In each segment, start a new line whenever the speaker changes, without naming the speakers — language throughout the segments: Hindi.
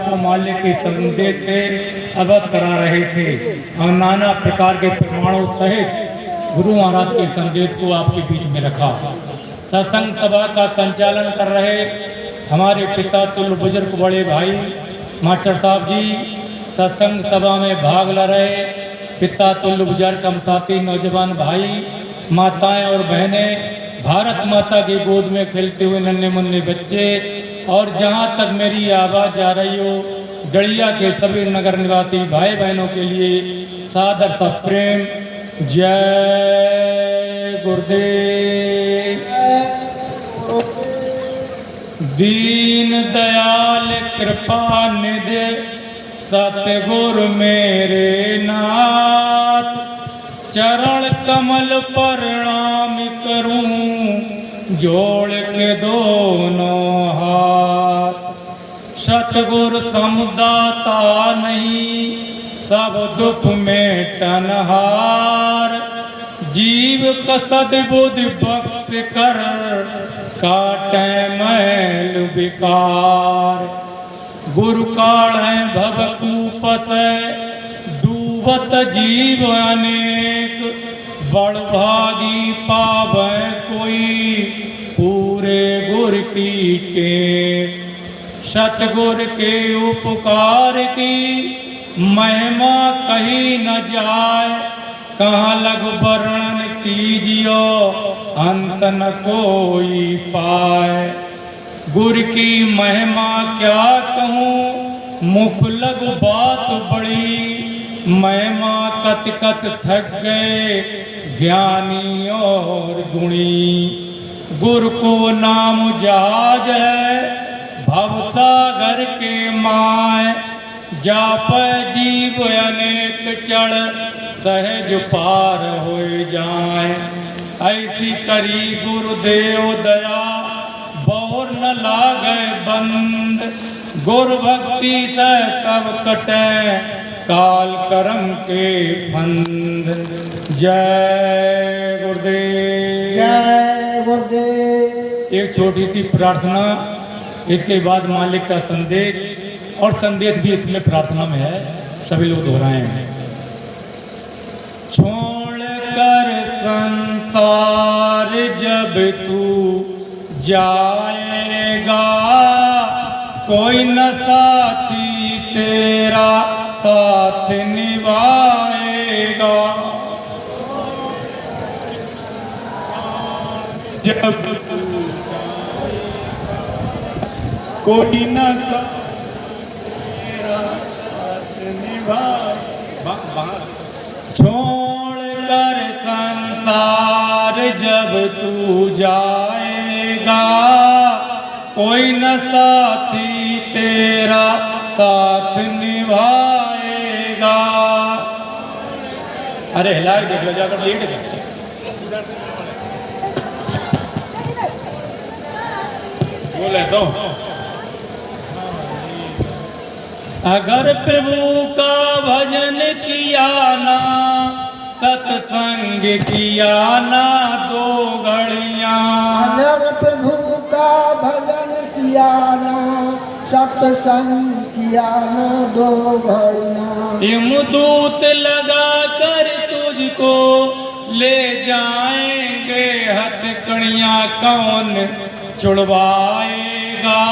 आपको मालिक के संदेश से अवगत करा रहे थे और नाना प्रकार के प्रमाणों सहित गुरु महाराज के संदेश को आपके बीच में रखा। सत्संग सभा का संचालन कर रहे हमारे पिता तुल्य बुजुर्ग बड़े भाई मास्टर साहब जी, सत्संग सभा में भाग ले रहे पिता तुल्य बुजुर्ग हम साथी नौजवान भाई, माताएं और बहनें, भारत माता की गोद में खेलते हुए नन्हे मुन्ने बच्चे, और जहां तक मेरी आवाज़ जा रही हो गड़िया के सभी नगर निवासी भाई बहनों के लिए सादर सा प्रेम जय गुरुदेव। दीन दयाल कृपा निधि सतगुरु मेरे नाथ, चरण कमल प्रणाम करूं जोड़ के दोनों हाथ। सतगुरु समदाता नहीं सब दुख में टनहार, जीव का सद्बुद्धि बख्श कर काटे मैल विकार। गुरु काल है भवकूपत डूबत जीव अनेक, बड़भागी पावे कोई पूरे गुर की टेक। सतगुर के उपकार की महिमा कही न जाए, कहाँ लग वर्णन कीजियो अंत न कोई पाए। गुर की महिमा क्या कहूँ मुख लग बात बड़ी, महिमा कत कत थक गए ज्ञानी और गुणी। गुरु को नाम जहाज है भवसागर के माय, जाप जीव अनेक चढ़ सहज पार हो जाए। ऐसी करी गुरुदेव दया बहुर न लागे बंद, गुरु भक्ति से तब कटे काल कर्म के फंद। जय गुरुदेव
जय गुरुदेव।
एक छोटी सी प्रार्थना, इसके बाद मालिक का संदेश, और संदेश भी इसमें प्रार्थना में है, सभी लोग दोहराए हैं। छोड़ कर संसार जब तू जाएगा, कोई न साथी तेरा साथ निभाएगा।
जब कोई न तेरा साथ निभाएगा।
छोड़ कर संसार जब तू जाएगा, कोई न साथी तेरा साथ निभाएगा। अरे हिला देख लो जाकर लेट गए। बोले तो अगर प्रभु का भजन किया ना, सत्संग किया ना दो घड़ियाँ।
अगर प्रभु का भजन किया ना, सत्संग किया ना दो घड़ियाँ।
यमदूत लगा कर तुझको ले जाएंगे हथकड़ियाँ, कौन छुड़वाएगा।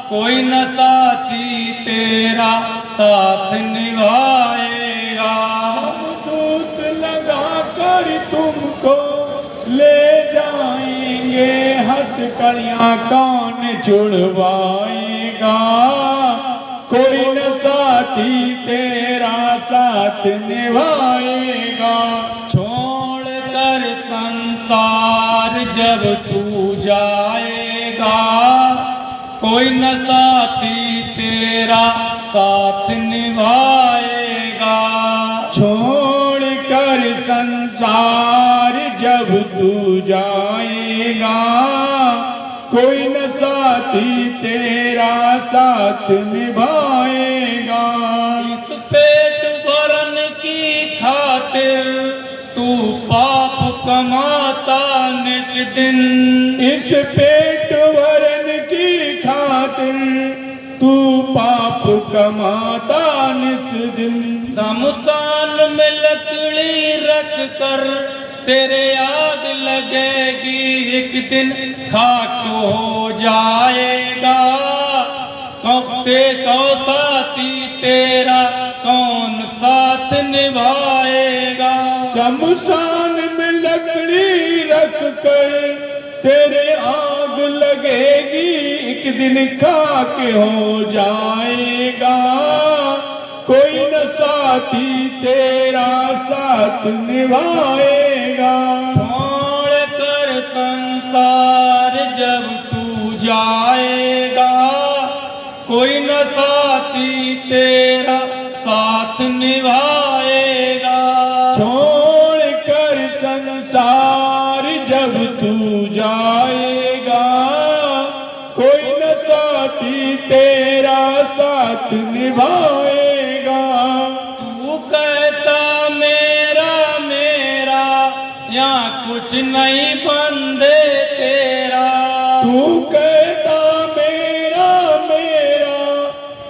कोई न साथी तेरा साथ निभाएगा।
दूत लगा कर तुमको ले जाएंगे हथकड़ियाँ, कौन छुड़वाएगा। कोई न साथी तेरा साथ निभाएगा।
छोड़ कर संसार जब तू जाएगा, कोई न साथी तेरा साथ निभाएगा।
छोड़ कर संसार जब तू जाएगा, कोई न साथी तेरा साथ निभाएगा।
इस पेट भरन की खातिर तू पाप कमाता नित दिन।
इस पेट भरन की खातिर तू पाप कमाता निस दिन।
शमशान में लकड़ी रख कर तेरे आग लगेगी, एक दिन खाक हो जाएगा। साथी तेरा कौन साथ निभाएगा।
शमशान में लकड़ी रख कर तेरे आग लगेगी, एक दिन खाक हो जाएगा। कोई न साथी तेरा साथ निभाएगा।
छोड़ कर संसार जब तू जाएगा, कोई न साथी तेरा साथ निभाएगा।
छोड़ कर संसार जब तू जाएगा, कोई न साथी तेरा साथ निभाएगा।
तू कहता मेरा मेरा, यहाँ कुछ नहीं बंदे तेरा।
तू कहता मेरा मेरा,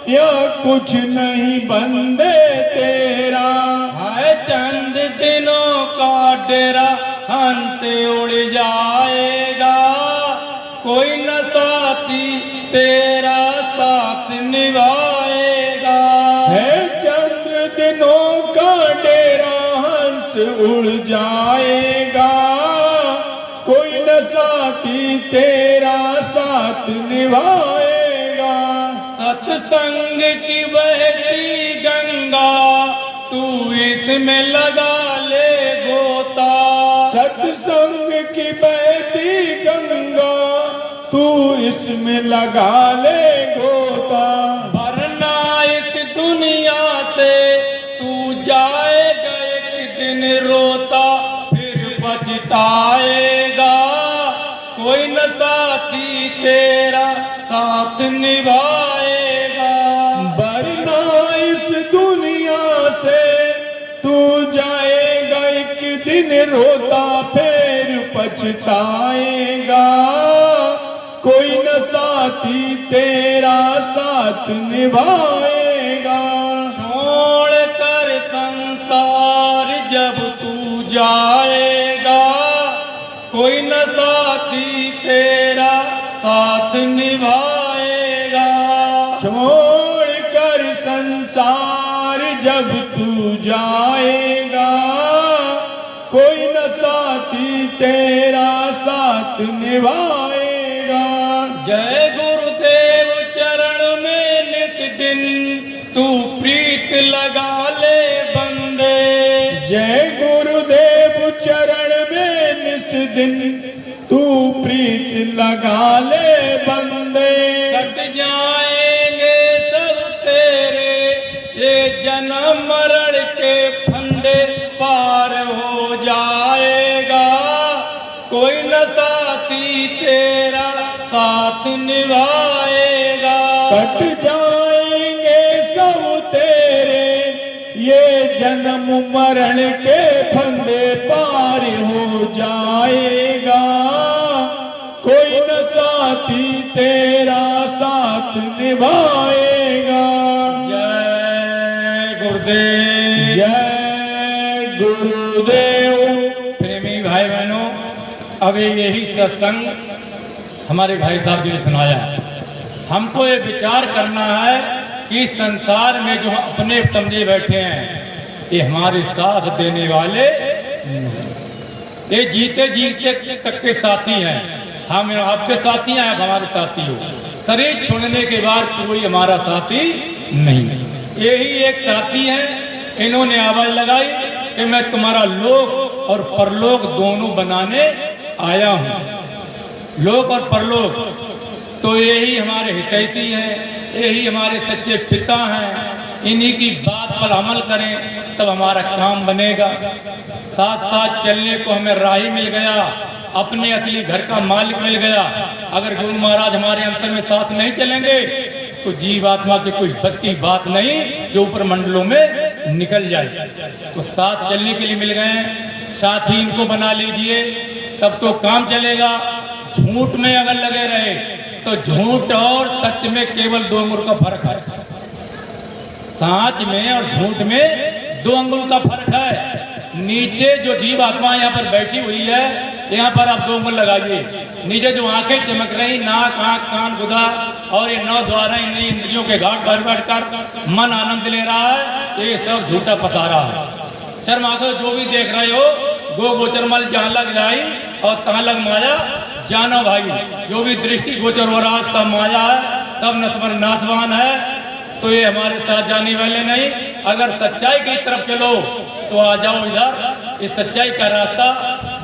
या कुछ नहीं बंदे तेरा।
है चंद दिनों का डेरा, अंत उड़ जाएगा। कोई न साथी तेरा साथ निभाएगा।
है चंद्र दिनों का डेरा, हंस उड़ जाएगा। कोई न साथी तेरा साथ निभाएगा।
सत्संग की बहती गंगा, तू इसमें लगा ले गोता।
सत्संग की बहती गंगा, तू इसमें लगा ले गोता।
वरना इस दुनिया से तू जाएगा, एक दिन रोता फिर पछताएगा। कोई न साथी तेरा साथ निभाएगा।
वरना इस दुनिया से तू जाएगा, एक दिन रोता फिर पछताएगा। कोई न साथी तेरा साथ निभाएगा।
छोड़ कर संसार जब तू जाएगा, कोई न साथी तेरा साथ निभाएगा।
छोड़ कर संसार जब तू जाएगा, कोई न साथी तेरा साथ निभाएगा।
जय गुरुदेव चरण में नित दिन तू प्रीत लगा ले बंदे।
जय गुरुदेव चरण में निस दिन तू प्रीत लगा ले बंदे।
कट जाएंगे सब तेरे ये जन्म मरण के फंदे, पार हो जाएगा। कोई न साथी तेरा साथ निभाएगा।
कट जाएंगे सब तेरे ये जन्म मरण के फंदे, पार हो जाएगा। कोई न साथी तेरा साथ निभाएगा।
जय गुरुदेव।
जय गुरुदेव।
प्रेमी भाई बहनों, अब यही सत्संग हमारे भाई साहब जी ने सुनाया। हमको ये विचार करना है कि संसार में जो अपने समझे बैठे हैं, ये हमारे साथ देने वाले ये जीते जीते तक के साथी हैं। हम आपके साथी हैं, आप हमारे साथी हो। शरीर छोड़ने के बाद कोई हमारा साथी नहीं। यही एक साथी है, इन्होंने आवाज लगाई कि मैं तुम्हारा लोक और परलोक दोनों बनाने आया हूँ। लोक और परलोक तो यही हमारे हितैषी हैं, यही हमारे सच्चे पिता हैं। इन्हीं की बात पर अमल करें तब हमारा काम बनेगा। साथ साथ चलने को हमें राही मिल गया, अपने असली घर का मालिक मिल गया। अगर गुरु महाराज हमारे अंतर में साथ नहीं चलेंगे तो जीवात्मा की कोई बस की बात नहीं जो ऊपर मंडलों में निकल जाए। तो साथ चलने के लिए मिल गए, साथ ही इनको बना लीजिए, तब तो काम चलेगा। झूठ में अगर लगे रहे तो झूठ और सच में केवल 2 अंगुल का फर्क है। सांच में और झूठ में 2 अंगुल का फर्क है। नीचे जो जीव आत्मा यहाँ पर बैठी हुई है, यहाँ पर आप 2 अंगुल लगाइए। नीचे जो आंखें चमक रही, नाक, आंख, कान, गुदा और ये 9 द्वारा इंद्रियों के घाट पर बैठकर मन आनंद ले रहा है, ये सब झूठा पसारा है। चर्म आंखों जो भी देख रहे हो, गो गोचर मल जहाँ लग जाई और तहाँ लग माया जानो भाई। जो भी दृष्टि गोचर हो रहा सब माया है, सब नस्बर नाशवान है, तो ये हमारे साथ जाने वाले नहीं। अगर सच्चाई की तरफ चलो तो आ जाओ इधर, इस सच्चाई का रास्ता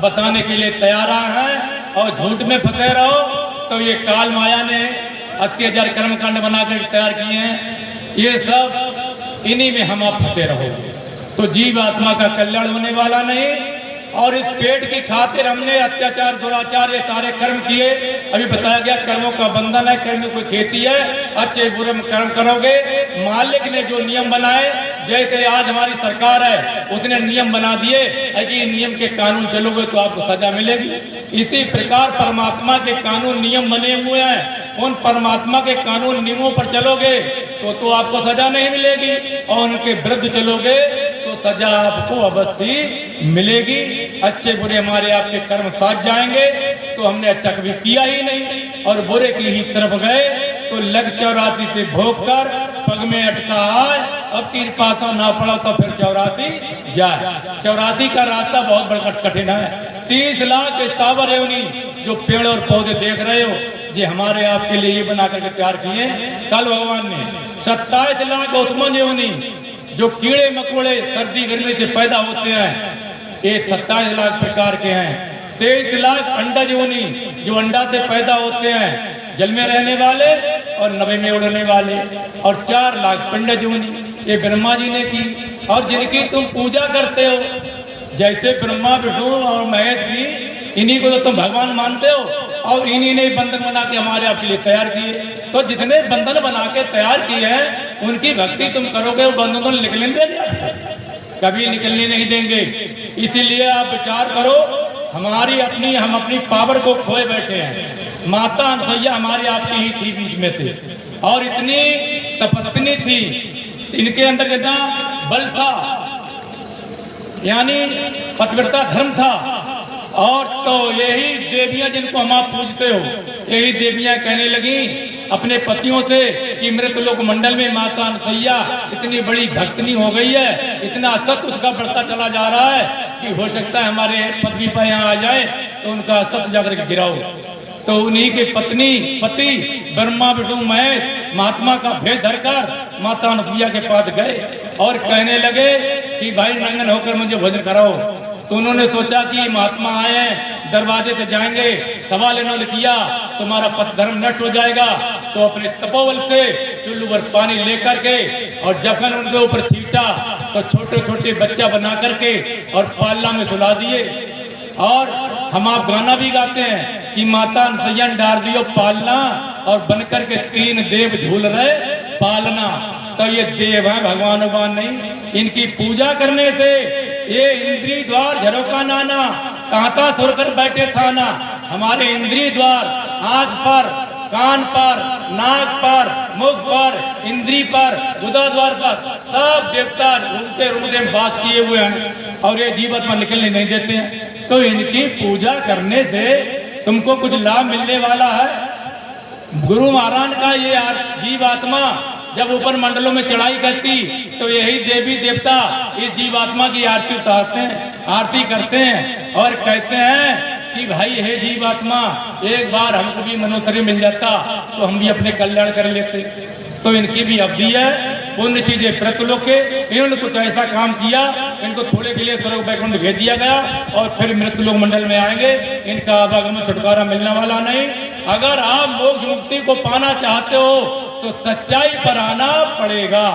बताने के लिए तैयार हैं। और झूठ में फंसे रहो तो ये काल माया ने अत्याचार कर्मकांड बनाकर तैयार किए हैं, ये सब इन्हीं में हम आप फंसे रहोगे तो जीव आत्मा का कल्याण होने वाला नहीं। और इस पेट की खातिर हमने अत्याचार, दुराचार, ये सारे कर्म किए। अभी बताया गया कर्मों का बंधन है, कर्म की खेती है, अच्छे बुरे कर्म करोगे। मालिक ने जो नियम बनाए, जैसे आज हमारी सरकार है उसने नियम बना दिए कि नियम के कानून चलोगे तो आपको सजा मिलेगी। इसी प्रकार परमात्मा के कानून नियम बने हुए हैं, उन परमात्मा के कानून नियमों पर चलोगे तो आपको सजा नहीं मिलेगी, और उनके विरुद्ध चलोगे तो सजा आपको अवश्य मिलेगी। अच्छे बुरे हमारे आपके कर्म साथ जाएंगे, तो हमने अच्छा कभी किया ही नहीं और बुरे की ही तरफ गए तो लग 84 से भोग कर पग में अटका आए। अब की पासा ना पड़ा तो फिर 84 जाए। 84 का रास्ता बहुत बड़ा कठिन है। 30 लाख स्थावर योनि जो पेड़ और पौधे देख रहे हो, ये हमारे आपके लिए ये बना करके तैयार किए कल भगवान ने। 27 लाख उत्तम योनि जो कीड़े मकोड़े सर्दी गर्मी से पैदा होते हैं, ये 27 लाख प्रकार के हैं। 23 लाख अंडा योनि जो अंडा से पैदा होते हैं, जल में रहने वाले और नभे में उड़ने वाले, और 4 लाख पिंड योनि ये ब्रह्मा जी ने की, और जिनकी तुम पूजा करते हो, जैसे ब्रह्मा विष्णु और महेश भी, इन्हीं को तो तुम भगवान मानते हो, और इन्हीं ने बंधन बना के हमारे आपके लिए तैयार किए। तो जितने बंधन बना के तैयार किए हैं उनकी भक्ति तुम करोगे, वो बंधन तो निकलने देंगे, कभी निकलने नहीं देंगे। इसीलिए आप विचार करो, हम अपनी पावर को खोए बैठे हैं। माता अनसुईया हमारी आपकी ही थी बीच में से, और इतनी तपस्विनी थी, इनके अंदर कितना बल था, यानी पतिव्रता धर्म था। और तो यही देवियां जिनको हम आप पूजते हो, यही देवियां कहने लगी अपने पतियों से कि मृतलोक मंडल में माता अनसुईया इतनी बड़ी भक्तनी हो गई है, इतना सत उसका बढ़ता चला जा रहा है कि हो सकता है हमारे पत्नी पर यहाँ आ जाए तो उनका सत जाकर के गिराओ। तो उन्हीं के पति ब्रह्मा विष्णु महेश महात्मा का भेद धरकर माता अनसुईया के पास गए और कहने लगे कि भाई नंगन होकर मुझे भोजन कराओ। तो उन्होंने सोचा कि महात्मा आए दरवाजे से जाएंगे, सवाल इन्होंने किया तुम्हारा पथ धर्म नष्ट हो जाएगा। तो अपने तपोबल से चुल्लू पर पानी लेकर के और जखन उनके ऊपर छींटा तो छोटे छोटे बच्चा बना करके और पालना में सुला दिए। और हम आप गाना भी गाते हैं कि माता अनसुईया डाल दियो पालना, और बनकर के 3 देव झूल रहे पालना। तो ये देव है, भगवान भगवान नहीं। इनकी पूजा करने से ये इंद्रिय द्वार झरोका नाना तांता सुरकर बैठे था ना। हमारे इंद्रिय द्वार आंख पर, कान पर, नाक पर, मुख पर, इंद्री पर, गुदा द्वार पर सब देवता रूमते रूमते बात किए हुए हैं और ये जीवात्मा निकलने नहीं देते हैं। तो इनकी पूजा करने से तुमको कुछ लाभ मिलने वाला है। गुरु महाराज का ये जीवात्मा जब ऊपर मंडलों में चढ़ाई करती तो यही देवी देवता इस जीवात्मा की आरती उतारते हैं, आरती करते हैं और कहते हैं कि भाई हे जीवात्मा, एक बार हमको भी मनुष्य मिल जाता तो हम भी अपने कल्याण कर लेते। तो इनकी भी अवधि है, पुण्य चीजें प्रतलोक के। इन्होंने कुछ ऐसा काम किया, इनको थोड़े के लिए स्वर्ग वैकुंठ भेज दिया गया और फिर मृत्युलोक मंडल में आएंगे। इनका आवागमन छुटकारा मिलने वाला नहीं। अगर आप मोक्ष मुक्ति को पाना चाहते हो तो सच्चाई पर आना पड़ेगा।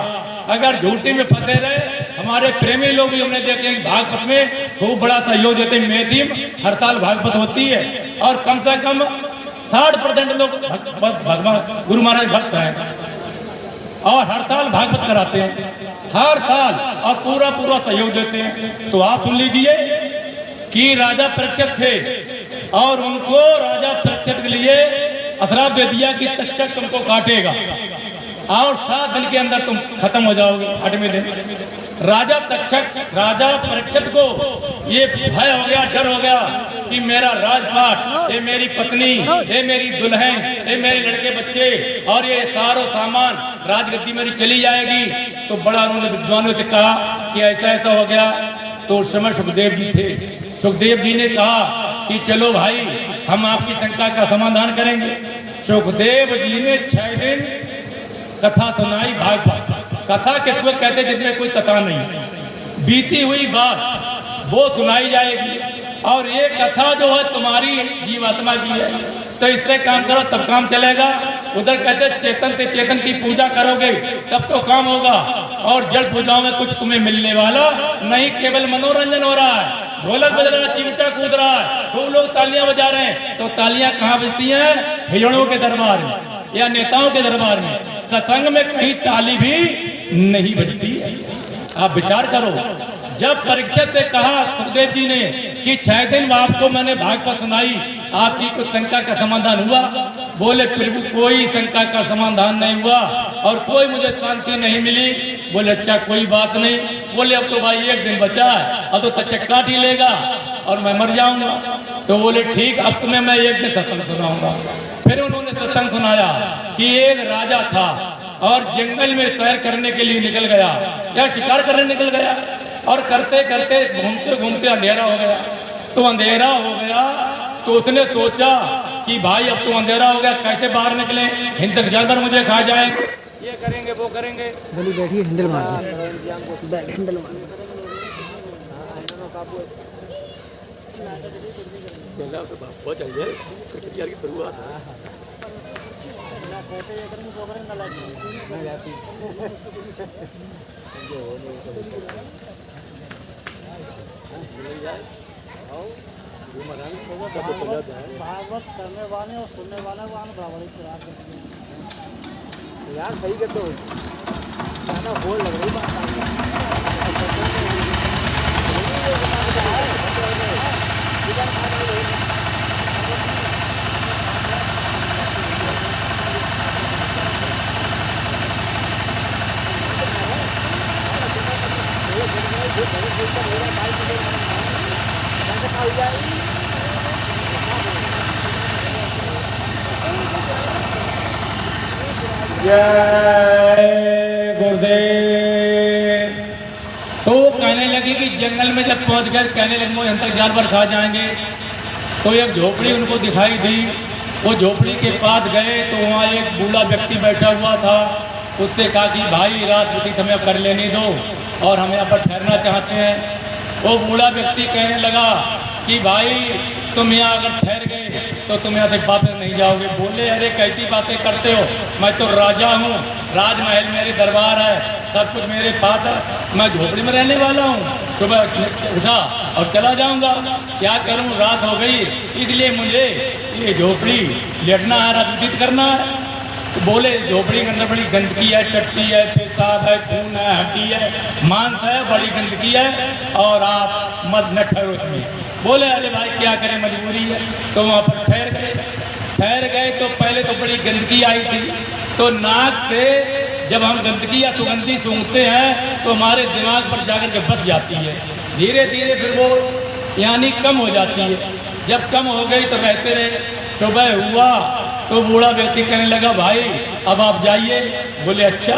अगर झूठी में फंसे रहे, हमारे प्रेमी लोग भी हमने देखे भागवत में खूब बड़ा सहयोग देते। मेथी हर साल भागवत होती है और कम से कम 60% लोग भगवान गुरु महाराज भक्त हैं और हर साल भागवत कराते हैं, हर साल, और पूरा पूरा सहयोग देते हैं। तो आप सुन लीजिए कि राजा परीक्षित थे और उनको राजा परीक्षित के लिए अथरा दे दिया कि तक्षक तुमको काटेगा और 7 दिन के अंदर तुम खत्म हो जाओगे। 8वें दिन राजा तक्षक, राजा परीक्षित को ये भय हो गया, डर हो गया कि मेरा राजपाट, ये मेरी पत्नी, ये मेरी दुल्हन, ये मेरे लड़के बच्चे और ये सारो सामान, राजगद्दी मेरी चली जाएगी। तो बड़ा उन्होंने विद्वानों से कहा कि ऐसा ऐसा हो गया। तो उस समय सुखदेव जी थे। सुखदेव जी ने कहा कि चलो भाई, हम आपकी शंका का समाधान करेंगे। सुखदेव जी ने 6 दिन कथा सुनाई। भागवत कथा किसको कहते जिसमें कोई कथा नहीं, बीती हुई बात वो सुनाई जाएगी। और ये कथा जो है तुम्हारी जीवात्मा की है, तो इससे काम करो तब काम चलेगा। उधर कहते चेतन से चेतन की पूजा करोगे तब तो काम होगा। और जड़ पूजाओं में कुछ तुम्हें मिलने वाला नहीं, केवल मनोरंजन हो रहा है। ढोलक बज रहा है, चिमटा कूद रहा है, खूब लोग तालियां बजा रहे हैं। तो तालियां कहाँ बजती हैं? हिजड़ों के दरबार में या नेताओं के दरबार में। सत्संग में कहीं ताली भी नहीं बजती है। आप विचार करो, जब परीक्षित से कहा सुखदेव जी ने कि 6 दिन आपको मैंने भागवत सुनाई, आपकी कुछ शंका का समाधान हुआ? बोले प्रभु कोई शंका का समाधान नहीं हुआ और कोई मुझे शांति नहीं मिली। बोले अच्छा कोई बात नहीं। बोले अब तो भाई 1 दिन बचा है, अब तो तक्षक काट ही लेगा और मैं मर जाऊंगा। तो बोले ठीक, अब तुम्हें मैं 1 दिन सत्संग सुनाऊंगा। फिर उन्होंने सत्संग सुनाया कि एक राजा था और जंगल में सैर करने के लिए निकल गया या शिकार करने निकल गया और करते करते घूमते घूमते अंधेरा हो गया। तो अंधेरा हो गया तो उसने सोचा कि भाई अब तो अंधेरा हो गया, कैसे बाहर निकले, हिंसक जानवर मुझे खा जाएंगे, ये करेंगे वो करेंगे।
गली बैठी हैंडल मार दे, बैठ हैंडल मार दे।
चल जाए
भागवत करने वाले और सुनने वाले को बराबर यार सही करते हो, होल लग रही
जय गुरुदेव। तो कहने लगी कि जंगल में जब पहुंच गए, कहने लगे वो तक जानवर खा जाएंगे। तो एक झोपड़ी उनको दिखाई दी। वो झोपड़ी के पास गए तो वहाँ एक बूढ़ा व्यक्ति बैठा हुआ था। उससे कहा कि भाई रात व्यतीत हमें कर लेने दो और हम यहाँ पर ठहरना चाहते हैं। वो बूढ़ा व्यक्ति कहने लगा कि भाई तुम यहाँ अगर ठहर गए तो तुम यहाँ से वापस नहीं जाओगे। बोले अरे कैसी बातें करते हो, मैं तो राजा हूँ, राजमहल मेरे दरबार है, सब कुछ मेरे पास है, मैं झोपड़ी में रहने वाला हूँ। सुबह उठा और चला जाऊँगा, क्या करूँ, रात हो गई, इसलिए मुझे ये झोपड़ी लेटना है, रात व्यतीत करना है। तो बोले झोपड़ी के अंदर बड़ी गंदगी है, टट्टी है, पेशाब है, खून है, हड्डी है, मांस है, बड़ी गंदगी है और आप मत न ठहरो इसमें। बोले अरे भाई क्या करें, मजबूरी है। तो वहाँ पर ठहर गए तो पहले तो बड़ी गंदगी आई थी। तो नाक से जब हम गंदगी या सुगंधी सूंघते हैं तो हमारे दिमाग पर जाकर के बस जाती है। धीरे धीरे फिर वो यानी कम हो जाती है। जब कम हो गई तो रहते रहे। सुबह हुआ तो बूढ़ा व्यक्ति कहने लगा भाई अब आप जाइए। बोले अच्छा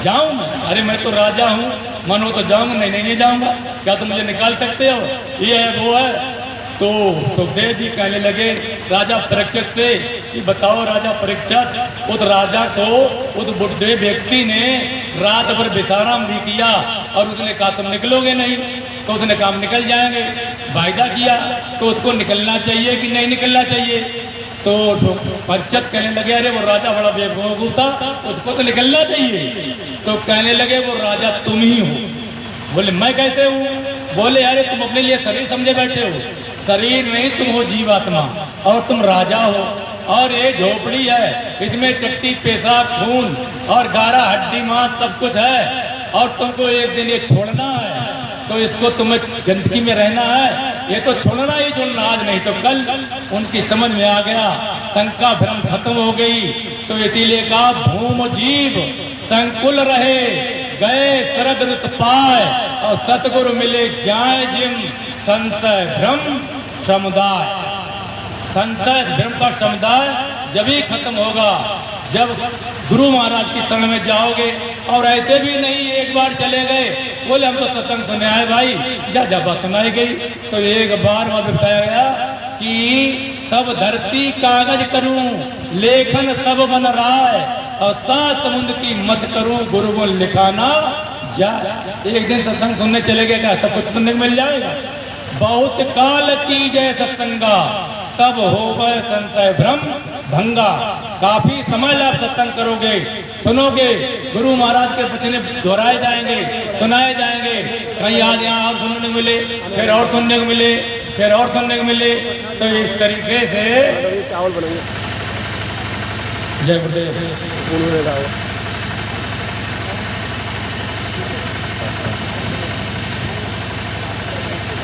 जाऊँ मैं? अरे मैं तो राजा हूँ, मन हो तो जाऊँगा, नहीं जाऊँगा। क्या तुम मुझे निकाल सकते हो? ये है वो है। तो सुखदेव जी कहने लगे राजा परीक्षित से कि बताओ राजा परीक्षित, उस राजा को उस बुढ़े व्यक्ति ने रात भर विश्राम भी किया और उसने कहा तुम निकलोगे नहीं। तो उसने कहा निकल जाएंगे। वायदा किया तो उसको निकलना चाहिए कि नहीं निकलना चाहिए? तो परीक्षित कहने लगे अरे वो राजा बड़ा बेवकूफ था, उसको तो निकलना चाहिए। तो कहने लगे वो राजा तुम ही हो। बोले मैं कैसे हूँ? बोले अरे तुम अपने लिए शरीर समझे बैठे हो, शरीर नहीं तुम हो जीवात्मा और तुम राजा हो। और ये झोपड़ी है, इसमें टट्टी पेशाब खून और गारा हड्डी मांस सब कुछ है और तुमको एक दिन ये छोड़ना है। तो इसको तुम्हें गंदगी में रहना है, ये तो छोड़ना ही छोड़ना, आज नहीं तो कल। उनकी समझ में आ गया। शंका भ्रम खत्म हो गई। तो इसीलिए कहा भूम जीव संकुल रहे, गए शरद रुत पाए, और सतगुरु मिले जाए जिम संतय भ्रम समुदाय। संतय भ्रम का समुदाय जब ही खत्म होगा जब गुरु महाराज की शरण में जाओगे। और ऐसे भी नहीं एक बार चले गए, बोले हम तो सत्संग सुने आए भाई, जा जा बात सुनाई गई। तो एक बार वहां बताया गया कि सब धरती कागज करूं, लेखन सब बन रहा है, और सात समुद्र की मत करूं, गुरु को लिखाना जा। एक दिन सत्संग सुनने चले गए, क्या सब कुछ सुनने को मिल जाएगा? बहुत काल की जय सत्संगा, तब होवे संतय भ्रम भंगा। काफी समय लाभ सत्संग करोगे, सुनोगे, गुरु महाराज के वचन दोहराए जाएंगे, सुनाए जाएंगे। कहीं आज यहाँ और सुनने को मिले, फिर और सुनने को मिले, फिर और सुनने को मिले। तो इस तरीके से
चावल बनाएंगे।
जय गुरुदेव।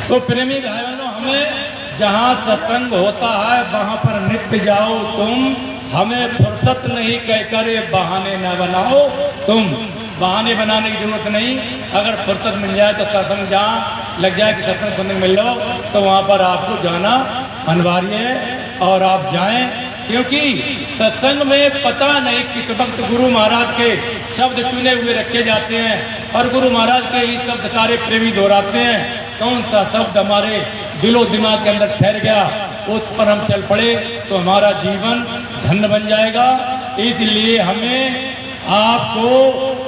तो प्रेमी भाई बहनों, हमें जहाँ सत्संग होता है वहाँ पर नित्य जाओ तुम, हमें फुर्सत नहीं कहकर ये बहाने न बनाओ तुम। बहाने बनाने की जरूरत नहीं, अगर फुर्सत मिल जाए तो सत्संग जहाँ लग जाए कि सत्संग सुनने मिल लो, तो वहाँ पर आपको जाना अनिवार्य है और आप जाएं। क्योंकि सत्संग में पता नहीं किस वक्त गुरु महाराज के शब्द चुने हुए रखे जाते हैं, और गुरु महाराज के ही शब्द सारे प्रेमी दोहराते हैं। कौन सा शब्द हमारे दिलो दिमाग के अंदर ठहर गया, उस पर हम चल पड़े तो हमारा जीवन धन्य बन जाएगा। इसलिए हमें आपको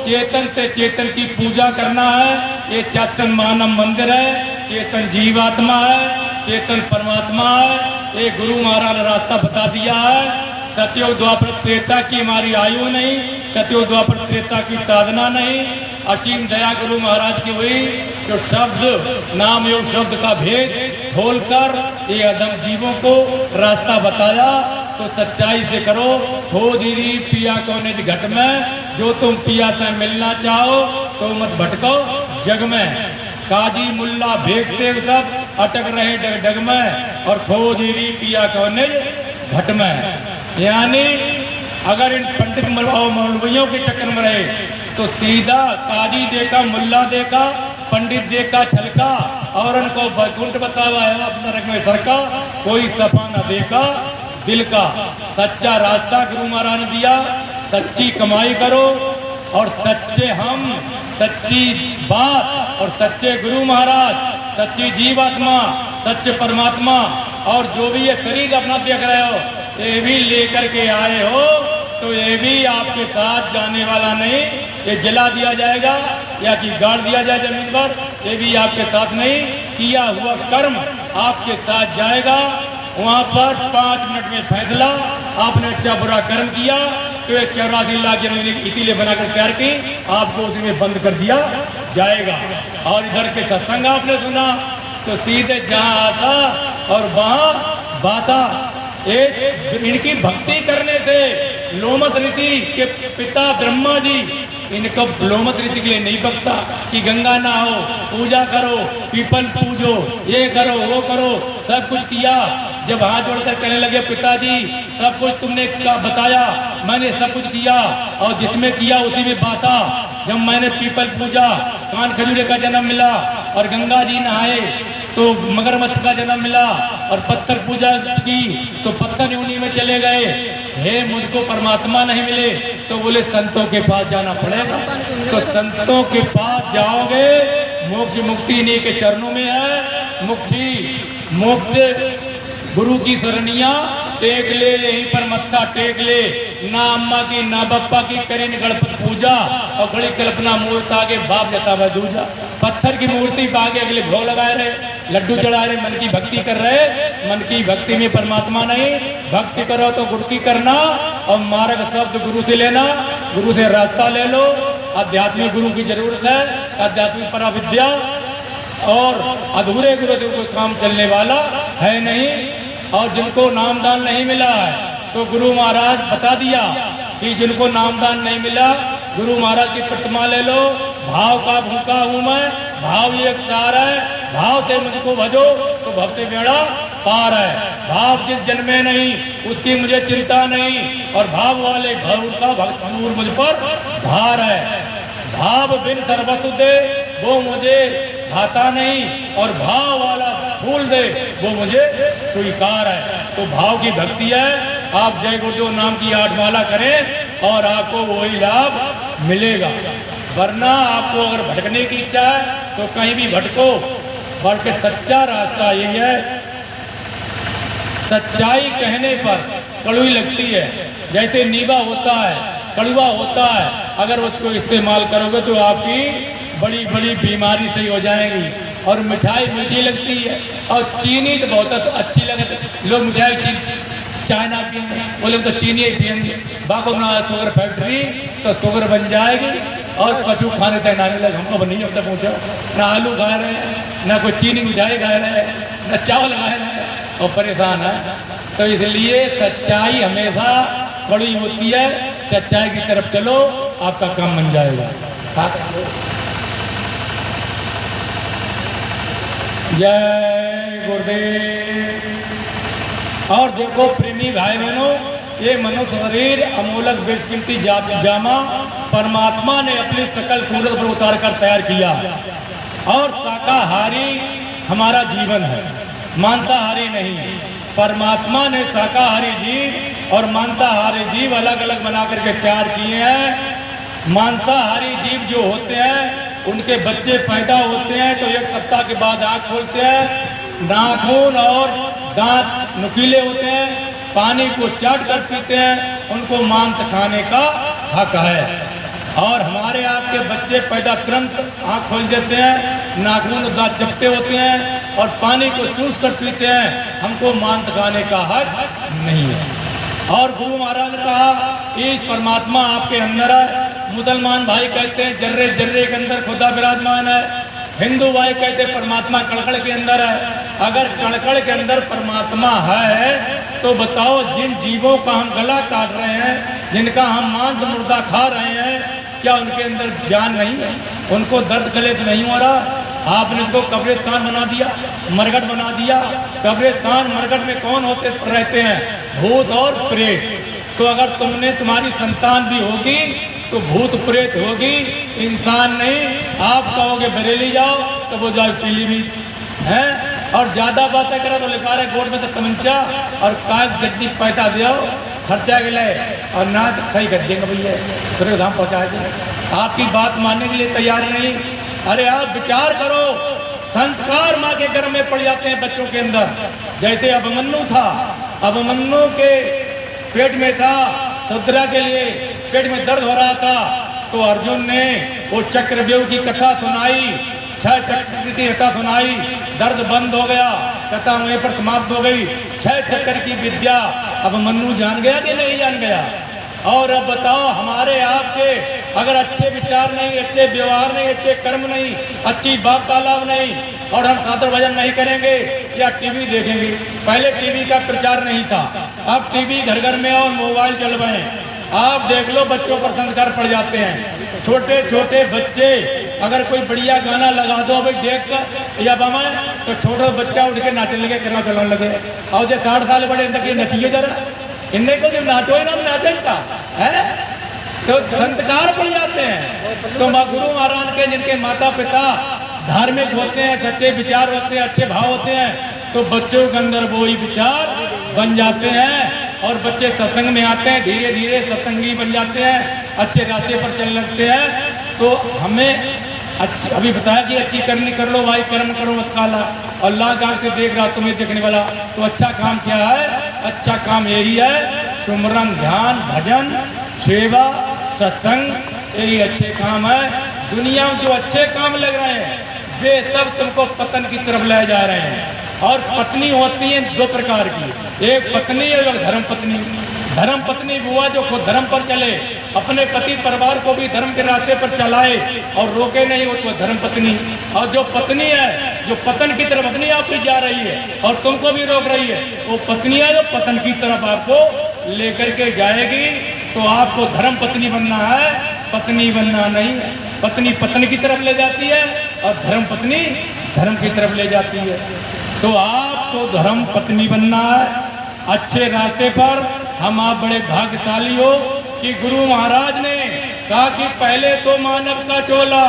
चेतन से चेतन की पूजा करना है। ये चेतन मानव मंदिर है, चेतन जीवात्मा है, चेतन परमात्मा है। ये गुरु महाराज ने रास्ता बता दिया है। सतयुग द्वापर त्रेता की हमारी आयु नहीं, सतयुग द्वापर त्रेता की साधना नहीं, असीम दया गुरु महाराज की हुई, जो शब्द नाम योग शब्द का भेद खोलकर ये अदम जीवों को रास्ता बताया। तो सच्चाई से करो, हो दीदी पिया कौन घट में, जो तुम पिया से मिलना चाहो तो मत भटको जग में। काजी मुल्ला भेजते सब अटक रहे डग डग में, और खो दीदी पिया कौन घट में। यानी अगर इन पंडित मौलवियों के चक्कर में रहे तो सीधा काजी देखा, मुल्ला देखा, पंडित देखा छलका, और उनको वैकुंठ बतावा है अपना नरक में सरका, कोई सफा न देखा दिल का। सच्चा रास्ता गुरु महाराज ने दिया, सच्ची कमाई करो, और सच्चे हम, सच्ची बात, और सच्चे गुरु महाराज, सच्ची जीवात्मा, सच्चे परमात्मा, और जो भी ये शरीर अपना देख रहे हो ये भी लेकर के आए हो, तो ये भी आपके साथ जाने वाला नहीं, ये जला दिया जाएगा या कि गाड़ दिया जाए जमीन पर, ये भी आपके साथ नहीं। किया हुआ कर्म आपके साथ जाएगा। वहाँ पर 5 मिनट में फैसला, आपने अच्छा बुरा कर्म किया तो ये 84 लाख जमीन इसीलिए बनाकर तैयार की, आपको उसी में बंद कर दिया जाएगा। और इधर के सत्संग आपने सुना तो सीधे जहाँ आता और वहाँ बाता। एक इनकी भक्ति करने से लोमत ऋषि के पिता ब्रह्मा जी इनको लोमत ऋषि के लिए नहीं बकता कि गंगा नहाओ, पूजा करो, पीपल पूजो, ये करो वो करो, सब कुछ किया। जब हाथ जोड़कर कहने लगे पिताजी सब कुछ तुमने बताया, मैंने सब कुछ किया, और जिसमें किया उसी में बाता। जब मैंने पीपल पूजा, कान खजूरे का जन्म मिला, और गंगा जी नहाए तो मगरमच्छ का जन्म मिला, और पत्थर पूजा की तो पत्थर योनि में चले गए। हे मुझको परमात्मा नहीं मिले तो बोले संतों के पास जाना पड़ेगा। तो संतों के पास जाओगे, मोक्ष मुक्ति इन्हीं के चरणों में है। मोक्ष गुरु की शरणिया टेक ले, यहीं पर मत्था टेक ले। ना अम्मा की ना बप्पा की करें गणपति पूजा, और बड़ी कल्पना मूर्त आगे बाप जता हुआ दूजा। पत्थर की मूर्ति आगे अगले भोग लगाए रहे, लड्डू चढ़ा रहे, मन की भक्ति कर रहे। मन की भक्ति में परमात्मा नहीं। भक्ति करो तो गुरु की करना, और मार्ग शब्द गुरु से लेना, गुरु से रास्ता ले लो। आध्यात्मिक गुरु की जरूरत है, आध्यात्मिक पराविद्या, और अधूरे गुरु से कोई काम चलने वाला है नहीं। और जिनको नामदान नहीं मिला है तो गुरु महाराज बता दिया कि जिनको नामदान नहीं मिला, गुरु महाराज की प्रतिमा ले लो। भाव का भूखा हूं मैं, भाव एक सार है, भाव से मुझको भजो तो भव से बेड़ा पार है। भाव जिस जन्मे नहीं उसकी मुझे चिंता नहीं, और भाव वाले भव का भक्तूर मुझ पर भार है। भाव बिन सर्वसु दे वो मुझे भाता नहीं, और भाव वाला फूल दे वो मुझे स्वीकार है। तो भाव की भक्ति है। आप जय गुरुदेव नाम की 8 माला करें और आपको वही लाभ मिलेगा। वरना आपको अगर भटकने की इच्छा है तो कहीं भी भटको, बल्कि सच्चा रास्ता यही है। सच्चाई कहने पर कड़वी लगती है, जैसे नीवा होता है, कड़वा होता है, अगर उसको इस्तेमाल करोगे तो आपकी बड़ी बड़ी बीमारी सही हो जाएगी। और मिठाई मीठी लगती है, और चीनी तो बहुत अच्छी लगती। लोग मिठाई चाय ना पियेंगे, बोले तो चीनी ही पियेंगे। बाको ना शुगर फैक्ट्री तो शुगर बन जाएगी, और कछु खाने तक ना मिलेगा। हमको नहीं अब तक पूछो, ना आलू खा रहे हैं, ना कोई चीनी मिठाई खा रहे हैं, ना चावल खा रहे हैं, और परेशान है। तो इसलिए सच्चाई हमेशा कड़वी होती है। सच्चाई की तरफ चलो, आपका काम बन जाएगा। जय गुरुदेव। और देखो प्रेमी भाई बहनों, ये मनुष्य शरीर अमोलक बेशकीमती जामा परमात्मा ने अपनी सकल सूरत पर उतार कर तैयार किया, और शाकाहारी हमारा जीवन है, मांसाहारी नहीं। परमात्मा ने शाकाहारी जीव और मांसाहारी जीव अलग अलग बना करके तैयार किए हैं। मांसाहारी जीव जो होते हैं उनके बच्चे पैदा होते हैं तो 1 सप्ताह के बाद आँख खोलते हैं, नाखून और दांत नुकीले होते हैं, पानी को चाट कर पीते हैं, उनको मांस खाने का हक है। और हमारे आपके बच्चे पैदा तुरंत आँख खोल देते हैं, नाखून और दांत चपटे होते हैं और पानी को चूस कर पीते हैं, हमको मांस खाने का हक नहीं है। और गुरु महाराज ने कहा इस परमात्मा आपके अंदर है। मुसलमान भाई कहते हैं जर्रे जर्रे के अंदर खुदा विराजमान है। हिंदू भाई कहते हैं परमात्मा कड़कड़ के अंदर है। अगर कड़कड़ के अंदर परमात्मा है तो बताओ, जिन जीवों का हम गला काट रहे हैं, जिनका हम मांस मुर्दा खा रहे हैं, क्या उनके अंदर जान नहीं है? उनको दर्द गले से नहीं हो रहा? आपने उसको कब्रिस्तान बना दिया, मरघट बना दिया। कब्रिस्तान मरघट में कौन होते रहते हैं? भूत और प्रेत। तो अगर तुम्हारी संतान भी होगी तो भूत प्रेत होगी, इंसान नहीं। आप कहोगे बरेली जाओ तो वो जाओ पीलीभीत है। और ज्यादा बातें करा तो लिखा रहे गोद में तो तमंचा और काग गद्दी पैसा दो खर्चा के लिए, और ना सही कर देंगे भैया, स्वर्ग धाम पहुँचा दें। आपकी बात मानने के लिए तैयार नहीं। अरे आप विचार करो, संस्कार माँ के गर्भ में पड़ जाते हैं बच्चों के अंदर। जैसे अभिमन्यु था, अभिमन्यु के पेट में था, सुद्रा के लिए पेट में दर्द हो रहा था, तो अर्जुन ने वो चक्रव्यूह की कथा सुनाई, 6 चक्र की कथा सुनाई, दर्द बंद हो गया, कथा वहीं पर समाप्त हो गई। 6 चक्र की विद्या अभिमन्यु जान गया कि नहीं जान गया? और अब बताओ, हमारे आपके अगर अच्छे विचार नहीं, अच्छे व्यवहार नहीं, अच्छे कर्म नहीं, अच्छी बात तालाब नहीं, और हम साधन भजन नहीं करेंगे या टीवी देखेंगे। पहले टीवी का प्रचार नहीं था, अब टीवी घर घर में और मोबाइल चल रहे हैं। आप देख लो, बच्चों पर संस्कार पड़ जाते हैं। छोटे छोटे बच्चे अगर कोई बढ़िया गाना लगा दो भाई देख कर या बमाए, तो छोटा बच्चा उठ के नाचने लगे, करना चलाने लगे। और जो 60 साल बड़े तक ये नचिए जरा, इन्हें को जब नाचो ना नाचे का है तो संस्कार पड़ जाते हैं। तो गुरु महाराज के जिनके माता पिता धार्मिक होते हैं, सच्चे विचार होते हैं, अच्छे भाव होते हैं, तो बच्चों के अंदर वो ही विचार बन जाते हैं और बच्चे सत्संग में आते हैं, धीरे धीरे सत्संगी बन जाते हैं, अच्छे रास्ते पर चलने लगते हैं। तो हमें अच्छी अभी बताया कि अच्छी करनी कर लो भाई, कर्म करो मत काला। अल्लाह का से देख रहा तुम्हें देखने वाला। तो अच्छा काम क्या है? अच्छा काम यही है, सुमरन, ध्यान, भजन, सेवा, सत्संग, यही अच्छे काम है। दुनिया में जो अच्छे काम लग रहे हैं वे सब तुमको पतन की तरफ ले जा रहे हैं। और पत्नी होती है 2 प्रकार की, एक पत्नी और एक धर्म पत्नी। धर्म पत्नी हुआ जो खुद धर्म पर चले, अपने पति परिवार को भी धर्म के रास्ते पर चलाए और रोके नहीं, हो तो धर्म पत्नी। और जो पत्नी है जो पतन की तरफ अपनी आप ही जा रही है और तुमको भी रोक रही है, वो पत्नी है जो पतन की तरफ आपको लेकर के जाएगी। तो आपको धर्म पत्नी बनना है, पत्नी बनना नहीं। पत्नी पतन की तरफ ले जाती है और धर्म पत्नी धर्म की तरफ ले जाती है। तो आपको आपको धर्म पत्नी बनना है, अच्छे रास्ते पर। हम आप बड़े भाग्यशाली हो कि गुरु महाराज ने कहा कि पहले तो मानव का चोला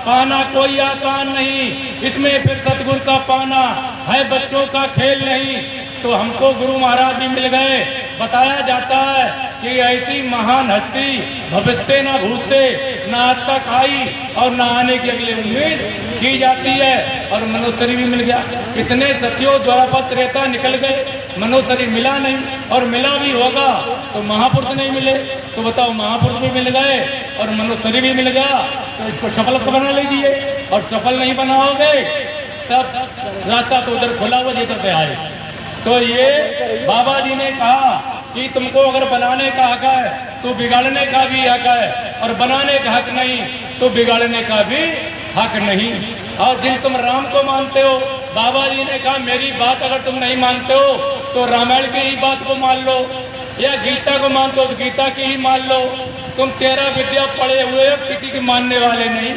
पाना कोई आसान नहीं, इसमें फिर सतगुरु का पाना है बच्चों का खेल नहीं। तो हमको गुरु महाराज भी मिल गए। बताया जाता है कि ऐसी महान हस्ती भविष्य न भूते न आज तक आई और न आने की अगली उम्मीद की जाती है। और मनुष्य भी मिल गया। कितने सतियों द्वारा त्रेता निकल गए, मनुष्य मिला नहीं, और मिला भी होगा तो महापुरुष नहीं मिले। तो बताओ, महापुरुष भी मिल गए और मनुष्य भी मिल गया, तो इसको सफल बना लीजिए। और सफल नहीं बनाओगे तब रास्ता तो उधर खुला हुआ जिधर से आए। तो ये बाबा जी ने कहा कि तुमको अगर बनाने का हक है तो बिगाड़ने का भी हक है, और बनाने का हक नहीं तो बिगाड़ने का भी हक नहीं। और जिन तुम राम को मानते हो, बाबा जी ने कहा मेरी बात अगर तुम नहीं मानते हो तो रामायण की ही बात को मान लो, या गीता को मानते हो तो गीता की ही मान लो। तुम 13 विद्या पढ़े हुए हो, किसी के मानने वाले नहीं।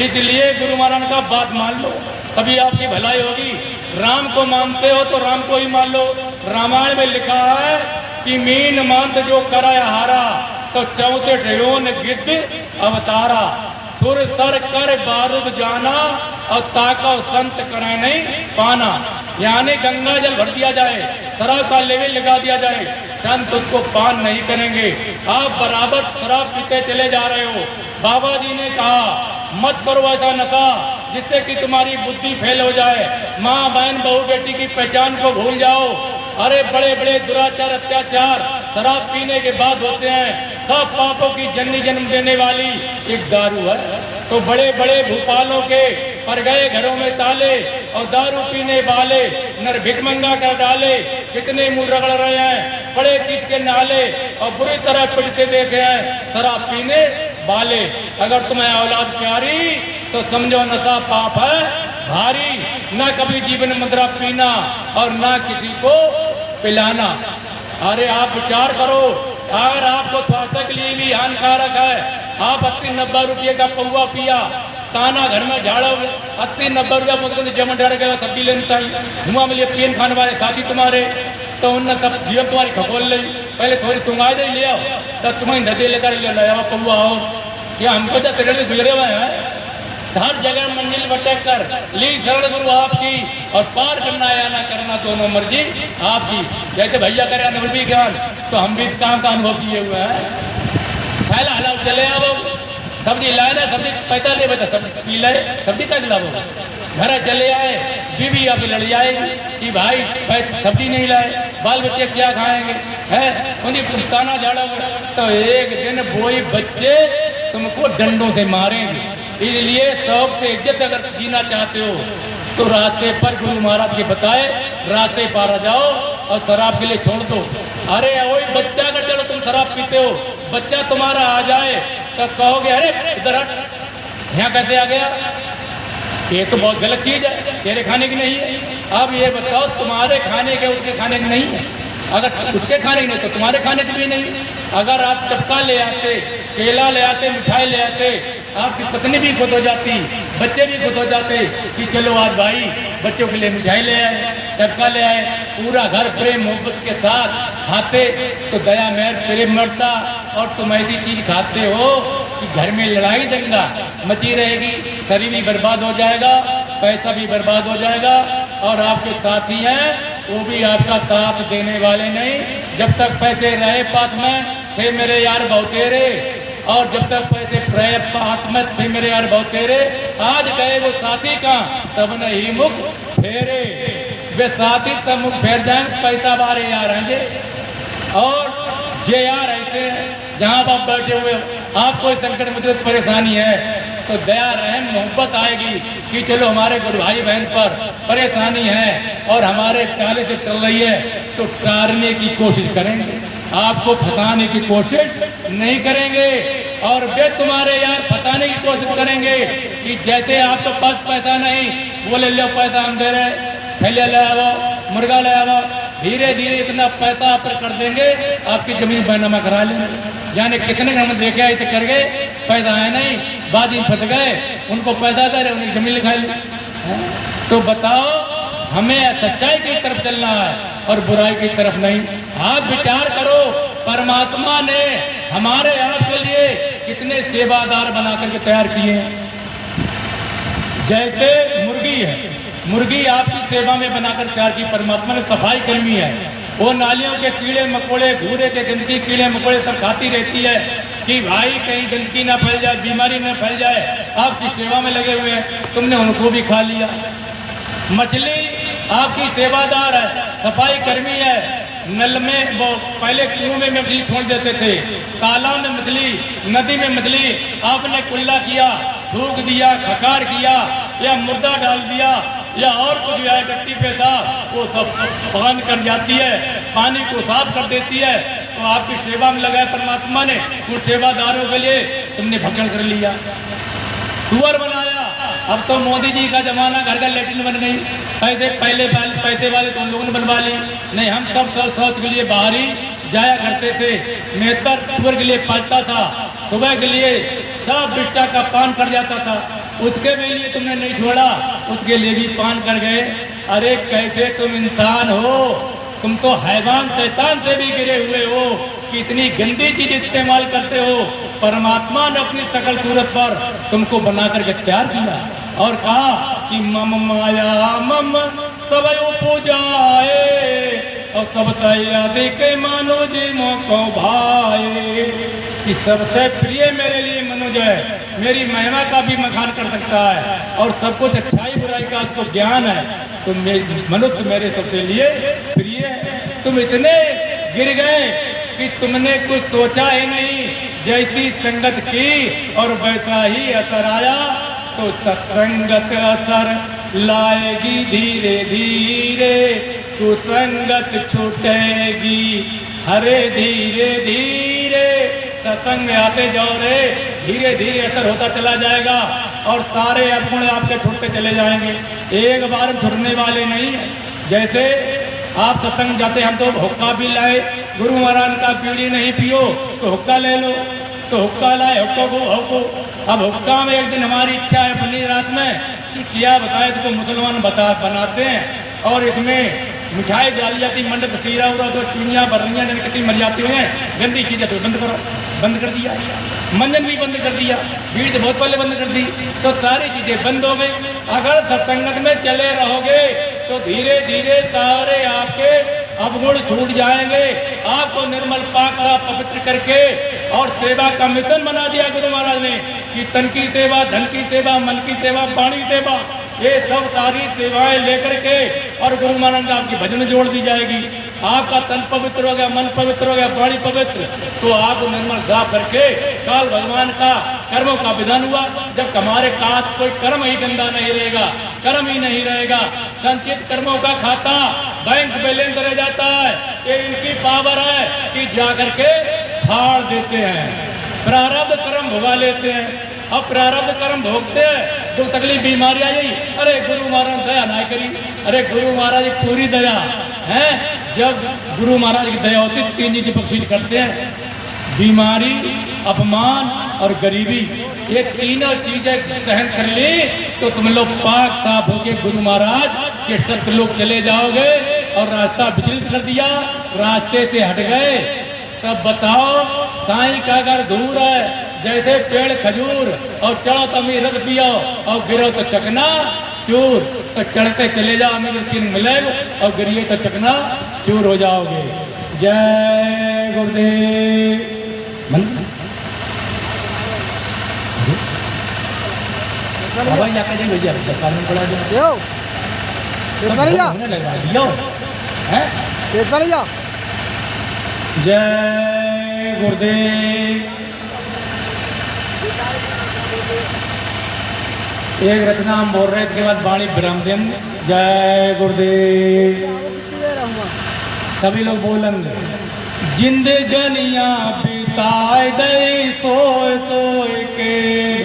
इसलिए गुरु महाराज का बात मान लो, तभी आपकी भलाई होगी। राम को मानते हो तो राम को ही मान लो। रामायण में लिखा है कि मीन मांत जो कराया हारा, तो 64 योन गिद्ध अवतारा। सुर सर कर बारूद जाना, और ताका संत करे नहीं पाना। यानी गंगा जल भर दिया जाए, शराब का लेवल लगा दिया जाए, संत उसको पान नहीं करेंगे। आप बराबर शराब पीते चले जा रहे हो। बाबा जी ने कहा मत करो ऐसा नशा जिससे कि तुम्हारी बुद्धि फेल हो जाए, माँ बहन बहू बेटी की पहचान को भूल जाओ। अरे बड़े बड़े दुराचार अत्याचार शराब पीने के बाद होते हैं। सब पापों की जननी जन्म देने वाली एक दारू है। तो बड़े बड़े भूपालों के पर गए घरों में ताले, और दारू पीने वाले नर भिकमंगा कर डाले। कितने मुंह रगड़ रहे हैं बड़े चीज के नाले, और बुरी तरह पिटते देखे हैं शराब पीने वाले। अगर तुम्हें औलाद प्यारी तो समझो नशा पाप है भारी। न कभी जीवन में मदिरा पीना और न किसी को पिलाना। अरे आप विचार करो, अगर आपको स्वास्थ्य के लिए भी हानिकारक है, आप 80-90 रुपये का पौवा पिया, ताना घर में झाड़ो 80-90 रुपया मुझको जमन डर गया सब्जी लेने धुआं मिले पियन खाने वाले साथी तुम्हारे, तो उनने सब जीवन तुम्हारी खगोल ली। पहले थोड़ी सुंगाई दे ले आओ, तब तुम्हें नदी लेकर ले लाया पौवा हो। क्या हमको तो तेरे गुजरे हुए हैं, हर जगह मंजिल भटक कर ली शरण गुरु आपकी, और पार करना या ना करना दोनों मर्जी आपकी। जैसे भैया करे अनुभव ज्ञान, तो हम भी काम का अनुभव किए हुए हैं। फैला हलाओ चले आओ, सब्जी लाए ना, सब्जी पैसा ले बता, सब्जी पी लाए, सब्जी का खिलाओ। घर चले आए, बीवी आपकी लड़ जाए कि भाई सब्जी नहीं लाए, बाल बच्चे क्या खाएंगे, है उन्हीं ताना झाड़ोगे तो एक दिन वही बच्चे तुमको डंडों से मारेंगे। इसलिए शौक से इज्जत अगर जीना चाहते हो तो रास्ते पर गुरु महाराज के बताए रास्ते पार आ जाओ, और शराब के लिए छोड़ दो। अरे वही बच्चा अगर चलो तुम शराब पीते हो, बच्चा तुम्हारा आ जाए तो कहोगे अरे इधर हट, यहाँ कैसे आ गया, ये तो बहुत गलत चीज है, तेरे खाने की नहीं है। अब ये बताओ तुम्हारे खाने के उसके खाने की नहीं है, अगर उसके खाने की नहीं तो तुम्हारे खाने की भी नहीं। अगर आप टपका ले आते, केला ले आते, मिठाई ले आते, आपकी पत्नी भी खुद हो जाती, बच्चे भी खुद हो जाते कि चलो आज भाई बच्चों के लिए मिठाई ले आए, टपका ले आए, पूरा घर प्रेम मोहब्बत के साथ खाते तो दया मेहर प्रेम मरता। और तुम ऐसी चीज खाते हो कि घर में लड़ाई दंगा मची रहेगी, शरीर भी बर्बाद हो जाएगा, पैसा भी बर्बाद हो जाएगा, और आपके साथी हैं वो भी आपका साथ देने वाले नहीं। जब तक पैसे रहे पास में थे मेरे यार बहुतेरे, और जब तक पैसे रहे पास में थे मेरे यार बहुतेरे, आज गए वो साथी का तब नहीं मुख फेरे। वे साथी तब मुख फेर जाएंगे, पैसा बारे यार आएंगे। और जे यार ऐसे जहाँ आप बैठे हुए आपको संकट में परेशानी है तो दया रहम मोहब्बत आएगी कि चलो हमारे गुरु भाई बहन पर परेशानी है और हमारे काले से चल रही है, तो टारने की कोशिश करेंगे, आपको फंसाने की कोशिश नहीं करेंगे। और वे तुम्हारे यार फंसाने की कोशिश करेंगे कि जैसे आपके पास पैसा नहीं, बोले लो पैसा हम दे रहे, थैले ले आओ, मुर्गा ले आओ, धीरे धीरे इतना पैसा आप कर देंगे आपकी जमीन बैनामा करा लेंगे। यानी कितने हम देखे ऐसे कर गए, पैसा है नहीं, बाद में फंस गए, उनको पैसा दे रहे, उन्हें जमीन लिखा ली। तो बताओ हमें सच्चाई की तरफ चलना है और बुराई की तरफ नहीं। आप विचार करो, परमात्मा ने हमारे आपके लिए कितने सेवादार बना करके तैयार किए हैं। जैसे मुर्गी है, मुर्गी आपकी सेवा में बनाकर तैयार की परमात्मा ने, सफाई कर्मी है। वो नालियों के कीड़े मकोड़े, घूरे के गंदगी कीड़े मकोड़े सब खाती रहती है कि भाई कहीं गंदगी ना फैल जाए, बीमारी ना फैल जाए। आपकी सेवा में लगे हुए हैं, तुमने उनको भी खा लिया। मछली आपकी सेवादार है, सफाई कर्मी है। नल में वो पहले कुएं में मछली छोड़ देते थे, तालाब में मछली, नदी में मछली, आपने कुल्ला किया, थूक दिया, खकार किया या मुर्दा डाल दिया या और कुछ भी टट्टी पे था, वो सब पान कर जाती है, पानी को साफ कर देती है। तो आपकी सेवा में लगा है परमात्मा ने, उन सेवादारों के लिए तुमने भक्षण कर लिया, सुअर बनाया। अब तो मोदी जी का जमाना, घर घर लेटरिन बन गई। पहले पैसे वाले तो उन लोगों ने बनवा ली। नहीं, हम सब शौच के लिए बाहर ही जाया करते थे। मेहतर सुअर के लिए पालता था, सुबह के लिए सब बिट्टा का पान कर जाता था, उसके भी लिए तुमने नहीं छोड़ा, उसके लिए भी पान कर गए। अरे कैसे तुम इंसान हो, तुम तो हैवान शैतान से भी गिरे हुए हो कि इतनी गंदी चीज इस्तेमाल करते हो। परमात्मा ने अपनी सकल सूरत पर तुमको बना करके तैयार किया और कहा कि मम माया मम सब पूजाए और सब तैयारी के मानो जी मोको भाई, कि सबसे प्रिय मेरे लिए मनुज है, मेरी महिमा का भी मखान कर सकता है और सब कुछ अच्छाई बुराई का उसको ज्ञान है। तो मनुष्य मेरे सबसे लिए प्रिय है। तुम इतने गिर गए कि तुमने कुछ सोचा ही नहीं, जैसी संगत की और वैसा ही असर आया। तो सत्संगत असर लाएगी धीरे धीरे, कुसंगत छूटेगी हरे धीरे धीरे। सत्संग में आते जाओ रे, धीरे धीरे असर होता चला जाएगा और सारे अवगुण आपके छूटते चले जाएंगे, एक बार छूटने वाले नहीं है। जैसे आप सत्संग जाते, हम तो हुक्का भी लाए, गुरु महाराज का पीढ़ी नहीं पियो तो हुक्का ले लो, तो हुक्का लाए, हुक्का को। अब हुक्का में एक दिन हमारी इच्छा है अपनी रात में कि क्या बताए, तो मुसलमान बनाते हैं और इसमें मिठाई डाली जाती, मंडप खीरा हुआ तो चुनिया बर्नियाँ कितनी मर जाती हैं, गंदी चीजें तो बंद करो, बंद कर दिया। मंजन भी बंद कर दिया, भीड़ तो बहुत पहले बंद कर दी, तो सारी चीजें बंद हो गई। अगर सत्संगत में चले रहोगे तो धीरे धीरे सारे आपके अवगुण छूट जाएंगे। आपको निर्मल पाक का पवित्र करके और सेवा का मिशन बना दिया गुरु महाराज ने कि तन की सेवा, धन की सेवा, मन की सेवा, वाणी सेवा, ये सब सारी सेवाएं लेकर के और गुरु महाराज ने आपकी भजन जोड़ दी जाएगी। आपका तन पवित्र हो गया, मन पवित्र हो गया, वाणी पवित्र, तो आप निर्मल साफ करके काल भगवान का कर्मों का विधान हुआ। जब हमारे पास कोई कर्म ही गंदा नहीं रहेगा, कर्म ही नहीं रहेगा, संचित कर्मों का खाता बैंक बैलेंस रह जाता है। ये इनकी पावर है कि जाकर के फाड़ देते हैं, प्रारब्ध कर्म भुगा लेते हैं। अब प्रारब्ध कर्म भोगते हैं, जो तकलीफ बीमारी आई, अरे गुरु महाराज दया ना करी, अरे गुरु महाराज की पूरी दया है। जब गुरु महाराज की दया होती है, 3 चीजें बख्शीश करते हैं, बीमारी, अपमान और गरीबी। ये तीनों चीजें सहन कर ली तो तुम लोग पाक साफ होके गुरु महाराज के सत्य लोग चले जाओगे। और रास्ता विचलित कर दिया, रास्ते से हट गए, तब बताओ साईं का घर दूर है। जैसे पेड़ खजूर और चढ़ो तो अमीर रख पियो और गिरो तो चकना चूर, तो चढ़ते चले जाओ अमीर तीन मिलेगा और गिरिए तो चकना चूर हो जाओगे। जय गुरुदेव। भैया पड़ा लगा दिया है। जय गुरुदेव। एक रचना हम बोल रहे थे, बाद वाणी ब्रह्मदेव। जय गुरुदेव। सभी लोग बोलेंगे, जिंदगनिया बिताए दे सोए सोए के,